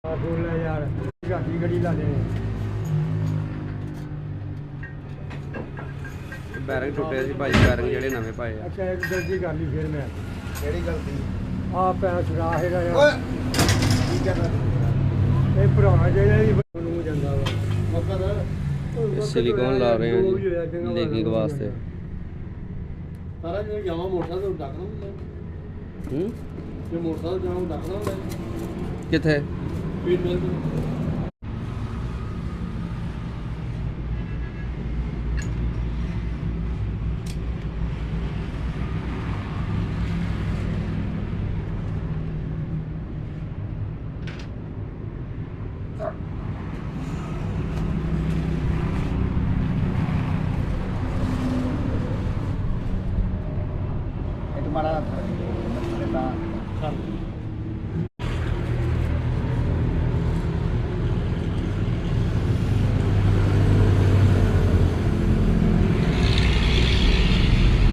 ਬੋਲ ਲੈ ਯਾਰ ਗਾਡੀ ਗੜੀ ਲਾ ਦੇ ਬੈਰਿੰਗ ਟੁੱਟੇ ਸੀ ਭਾਈ ਬੈਰਿੰਗ ਜਿਹੜੇ ਨਵੇਂ ਪਾਏ ਆ ਅੱਛਾ ਇੱਕ ਗਲਤੀ ਕਰ ਲਈ ਫਿਰ ਮੈਂ ਕਿਹੜੀ ਗਲਤੀ ਆ ਪੈਸਾ ਛੁਡਾ ਹੈਗਾ ਯਾਰ ਓਏ ਕੀ ਕਰਨਾ ਇਹ ਭਰਾਉਣਾ ਚਾਹੀਦਾ ਜੀ ਨੂੰ ਜਾਂਦਾ ਵਾ ਮਕਸਦ ਸਿਲੀਕੋਨ ਲਾ ਰਹੇ ਹਾਂ ਜੀ ਲੀਕਿੰਗ ਵਾਸਤੇ ਸਾਰਾ ਜਿਹੜਾ ਜਾਵਾਂ ਮੋਟਰਸਾਈਕਲ ਤੋਂ ਡੱਕਣਾ ਹੁੰਦਾ ਹੂੰ ਜੇ ਮੋਟਰਸਾਈਕਲ ਜਾਵਾਂ ਡੱਕਣਾ ਹੁੰਦਾ ਕਿੱਥੇ ਪੀਰ ਮਿਲ ਤੋਂ